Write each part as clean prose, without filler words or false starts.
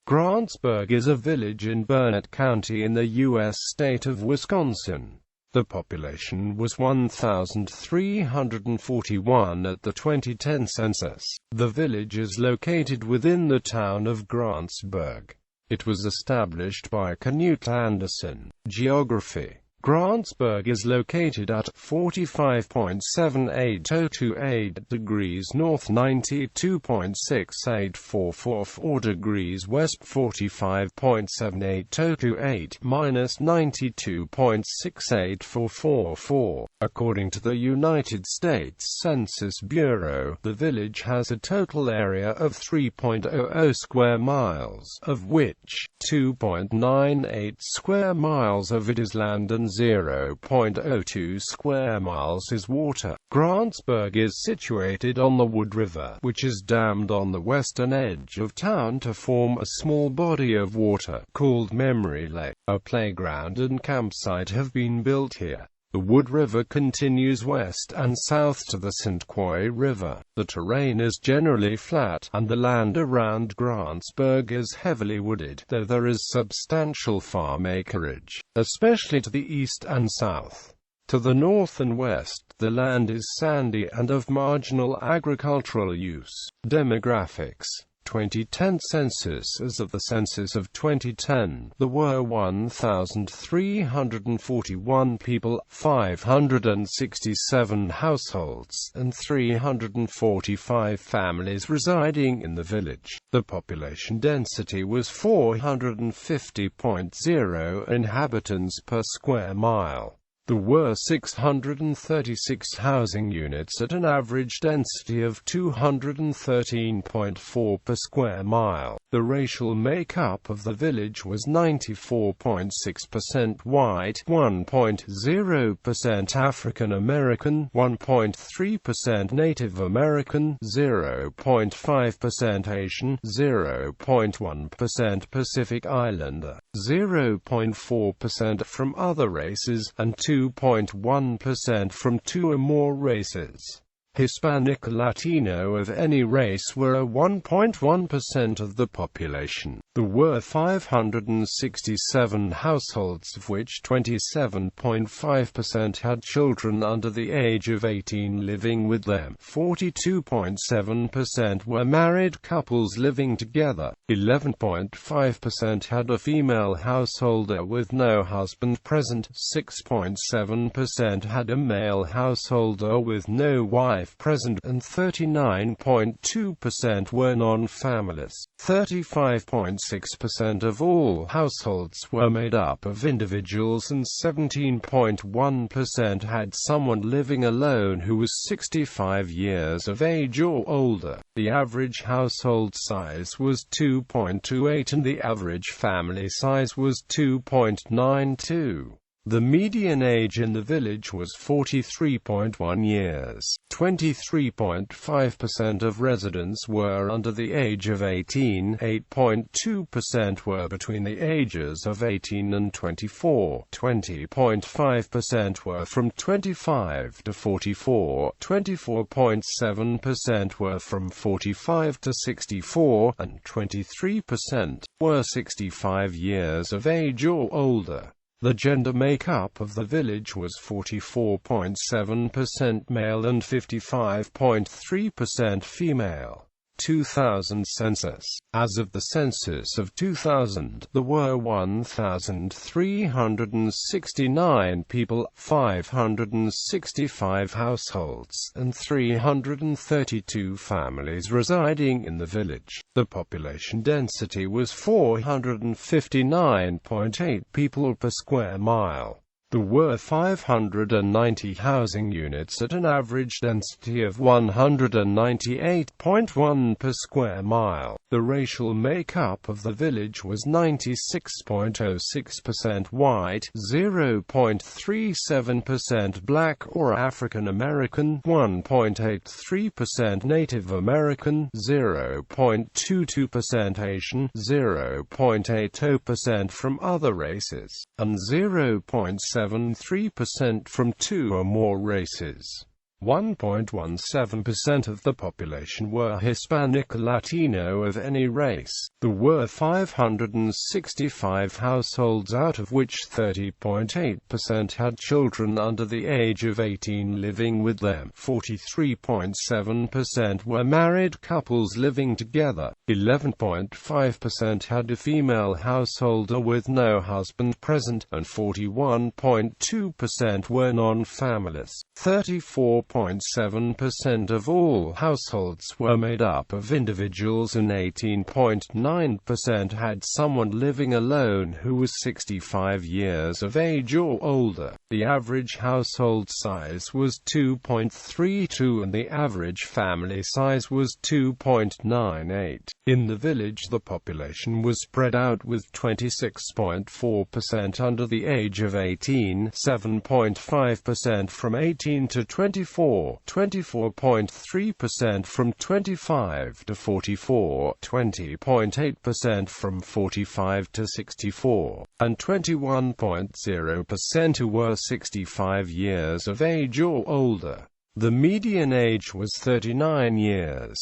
Grantsburg is a village in Burnett County in the U.S. state of Wisconsin. The population was 1,341 at the 2010 census. The village is located within the town of Grantsburg. It was established by Canute Anderson. Geography. Grantsburg is located at 45.78028 degrees north, 92.6844 degrees west, 45.78028 minus 92.6844. According to the United States Census Bureau, the village has a total area of 3.00 square miles, of which 2.98 square miles of it is land and 0.02 square miles is water. Grantsburg is situated on the Wood River, which is dammed on the western edge of town to form a small body of water, called Memory Lake. A playground and campsite have been built here. The Wood River continues west and south to the St. Croix River. The terrain is generally flat, and the land around Grantsburg is heavily wooded, though there is substantial farm acreage, especially to the east and south. To the north and west, the land is sandy and of marginal agricultural use. Demographics. 2010 census. As of the census of 2010, there were 1,341 people, 567 households, and 345 families residing in the village. The population density was 450.0 inhabitants per square mile. There were 636 housing units at an average density of 213.4 per square mile. The racial makeup of the village was 94.6% white, 1.0% African American, 1.3% Native American, 0.5% Asian, 0.1% Pacific Islander, 0.4% from other races, and 2.1% from two or more races. Hispanic or Latino of any race were 1.1% of the population. There were 567 households, of which 27.5% had children under the age of 18 living with them. 42.7% were married couples living together. 11.5% had a female householder with no husband present. 6.7% had a male householder with no wife present, and 39.2% were non-families. 35.6% of all households were made up of individuals, and 17.1% had someone living alone who was 65 years of age or older. The average household size was 2.28 and the average family size was 2.92. The median age in the village was 43.1 years. 23.5% of residents were under the age of 18, 8.2% were between the ages of 18 and 24, 20.5% were from 25 to 44, 24.7% were from 45 to 64, and 23% were 65 years of age or older. The gender makeup of the village was 44.7% male and 55.3% female. 2000 census. As of the census of 2000, there were 1,369 people, 565 households, and 332 families residing in the village. The population density was 459.8 people per square mile. There were 590 housing units at an average density of 198.1 per square mile. The racial makeup of the village was 96.06% white, 0.37% black or African American, 1.83% Native American, 0.22% Asian, 0.80% from other races, and 0.73% from two or more races. 1.17% of the population were Hispanic or Latino of any race. There were 565 households, out of which 30.8% had children under the age of 18 living with them. 43.7% were married couples living together. 11.5% had a female householder with no husband present, and 41.2% were non-families. 34.7% of all households were made up of individuals, and 18.9% had someone living alone who was 65 years of age or older. The average household size was 2.32 and the average family size was 2.98. In the village, the population was spread out with 26.4% under the age of 18, 7.5% from 18 to 24, 24.3% from 25 to 44, 20.8% from 45 to 64, and 21.0% who were 65 years of age or older. The median age was 39 years.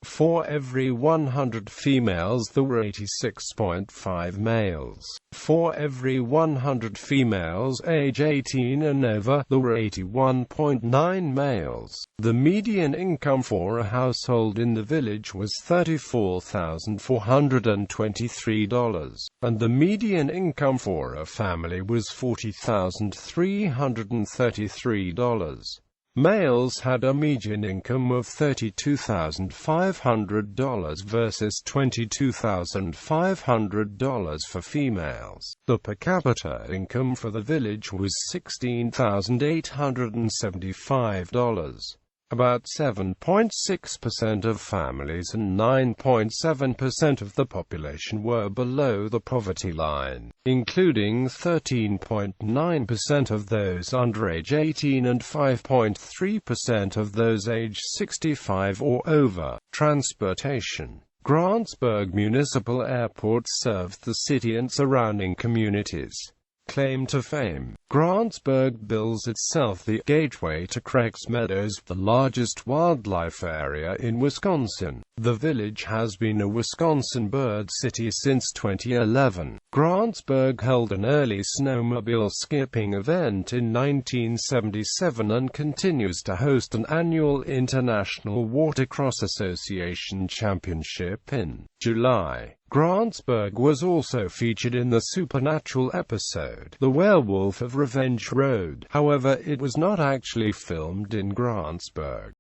For every 100 females there were 86.5 males. For every 100 females age 18 and over, there were 81.9 males. The median income for a household in the village was $34,423, and the median income for a family was $40,333. Males had a median income of $32,500 versus $22,500 for females. The per capita income for the village was $16,875. About 7.6% of families and 9.7% of the population were below the poverty line, including 13.9% of those under age 18 and 5.3% of those age 65 or over. Transportation. Grantsburg Municipal Airport serves the city and surrounding communities. Claim to fame. Grantsburg bills itself the gateway to Craig's Meadows, the largest wildlife area in Wisconsin. The village has been a Wisconsin bird city since 2011. Grantsburg held an early snowmobile skipping event in 1977 and continues to host an annual International Watercross Association Championship in July. Grantsburg was also featured in the supernatural episode, The Werewolf of Revenge Road. However, it was not actually filmed in Grantsburg.